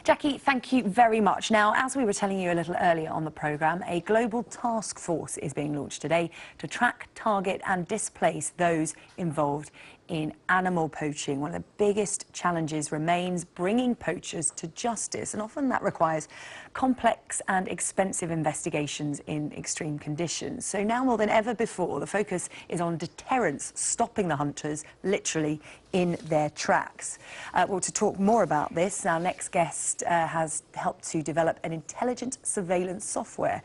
Jackie, thank you very much. Now, as we were telling you a little earlier on the programme, a global task force is being launched today to track, target and displace those involved in animal poaching. One of the biggest challenges remains bringing poachers to justice, and often that requires complex and expensive investigations in extreme conditions. So now more than ever before, the focus is on deterrence, stopping the hunters literally in their tracks. Well, to talk more about this, our next guest has helped to develop an intelligent surveillance software.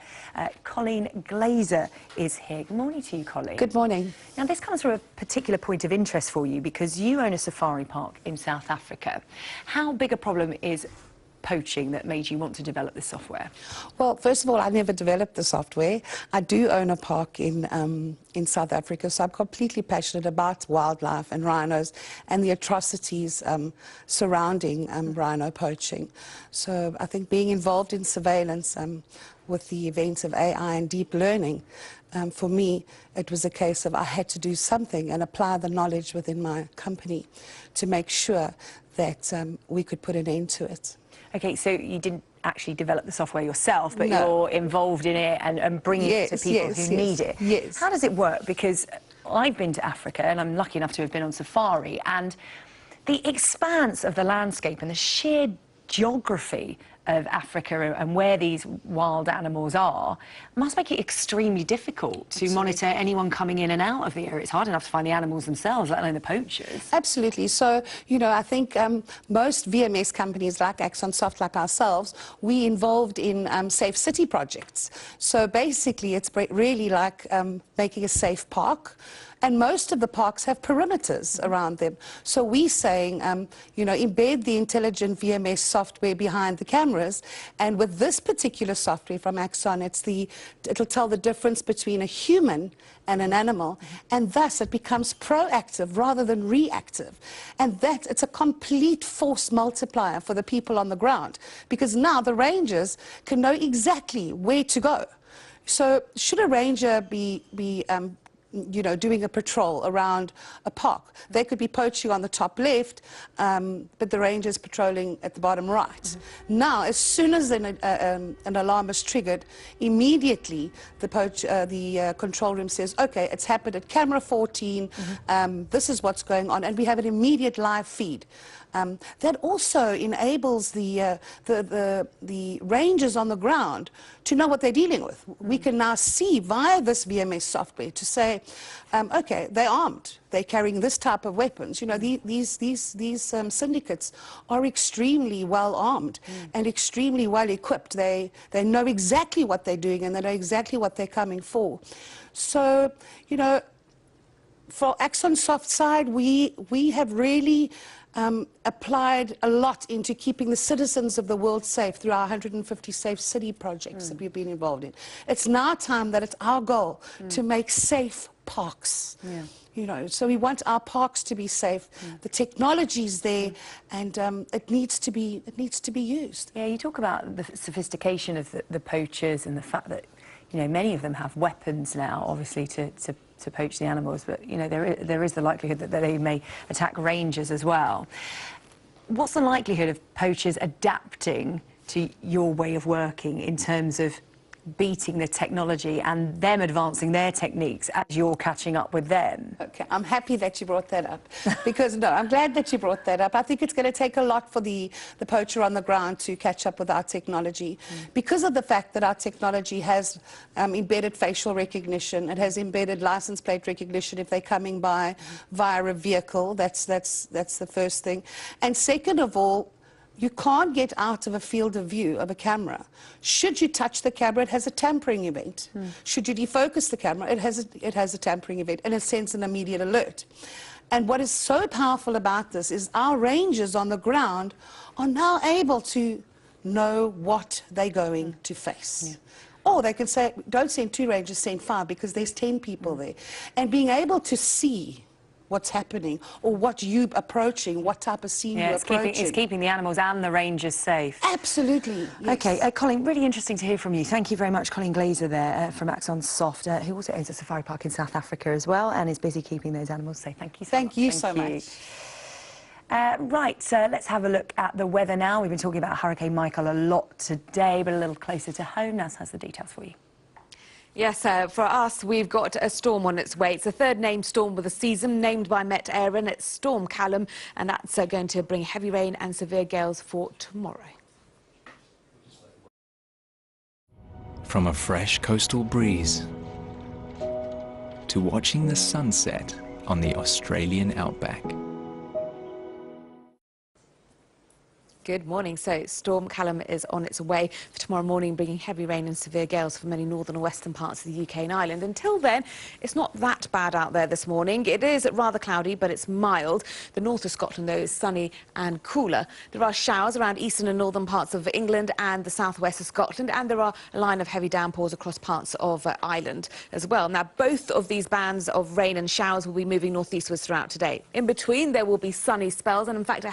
Colleen Glaeser is here. Good morning to you, Colleen. Good morning. Now, this comes from a particular point of interest for you because you own a safari park in South Africa. How big a problem is poaching that made you want to develop this software? Well, first of all, I never developed the software. I do own a park in South Africa, so I'm completely passionate about wildlife and rhinos and the atrocities surrounding rhino poaching. So I think being involved in surveillance with the events of AI and deep learning, for me, it was a case of I had to do something and apply the knowledge within my company to make sure that we could put an end to it. Okay, so you didn't actually develop the software yourself, but No. you're involved in it and bringing it to people who need it. Yes. How does it work? Because I've been to Africa, and I'm lucky enough to have been on safari, and the expanse of the landscape and the sheer geography of Africa and where these wild animals are must make it extremely difficult to monitor anyone coming in and out of the area. It's hard enough to find the animals themselves, let alone the poachers. Absolutely. So, you know, I think most VMS companies like AxxonSoft, like ourselves, we involved in safe city projects. So basically, it's really like making a safe park. And most of the parks have perimeters around them. So we're saying, you know, embed the intelligent VMS software behind the cameras. And with this particular software from Axxon, it'll tell the difference between a human and an animal. And thus it becomes proactive rather than reactive. And that it's a complete force multiplier for the people on the ground. Because now the rangers can know exactly where to go. So should a ranger be you know, doing a patrol around a park, they could be poaching on the top left, but the ranger's patrolling at the bottom right. Now, as soon as an alarm is triggered, immediately the control room says, okay, it's happened at camera 14, this is what's going on, and we have an immediate live feed. That also enables the rangers on the ground to know what they're dealing with. We can now see via this VMS software to say, okay, they're armed, they're carrying this type of weapons. You know, these syndicates are extremely well armed and extremely well equipped. They know exactly what they're doing and they know exactly what they're coming for. So, you know, for AxxonSoft side, we have really applied a lot into keeping the citizens of the world safe through our 150 safe city projects that we've been involved in. It's now time that it's our goal to make safe parks. You know, so we want our parks to be safe. The technology's there, and it needs to be used. Yeah, you talk about the sophistication of the poachers and the fact that, you know, many of them have weapons now, obviously, to poach the animals, but, you know, there is the likelihood that they may attack rangers as well. What's the likelihood of poachers adapting to your way of working in terms of beating the technology and them advancing their techniques as you're catching up with them? Okay, I'm happy that you brought that up, because no, I'm glad that you brought that up. I think it's going to take a lot for the poacher on the ground to catch up with our technology, because of the fact that our technology has embedded facial recognition, it has embedded license plate recognition if they're coming by via a vehicle. That's the first thing. And second of all, you can't get out of a field of view of a camera. Should you touch the camera, it has a tampering event. Should you defocus the camera, it has a tampering event, and it sends an immediate alert. And what is so powerful about this is our rangers on the ground are now able to know what they're going to face. Or they can say, don't send 2 rangers, send 5, because there's 10 people there. And being able to see what's happening, or what you're approaching, what type of scene you're approaching. It's keeping the animals and the rangers safe. Absolutely, yes. Okay, Colleen, really interesting to hear from you. Thank you very much, Colleen Glaeser there from AxxonSoft, who also owns a safari park in South Africa as well and is busy keeping those animals safe. Thank you so much. Thank you so much. Right, so let's have a look at the weather now. We've been talking about Hurricane Michael a lot today, but a little closer to home. Naz has the details for you. Yes, for us, we've got a storm on its way. It's the third named storm of the season, named by Met Aaron. It's Storm Callum, and that's going to bring heavy rain and severe gales for tomorrow. From a fresh coastal breeze to watching the sunset on the Australian outback. Good morning. So Storm Callum is on its way for tomorrow morning, bringing heavy rain and severe gales for many northern and western parts of the UK and Ireland. Until then, it's not that bad out there this morning. It is rather cloudy, but it's mild. The north of Scotland, though, is sunny and cooler. There are showers around eastern and northern parts of England and the southwest of Scotland, and there are a line of heavy downpours across parts of Ireland as well. Now, both of these bands of rain and showers will be moving northeastwards throughout today. In between, there will be sunny spells, and in fact,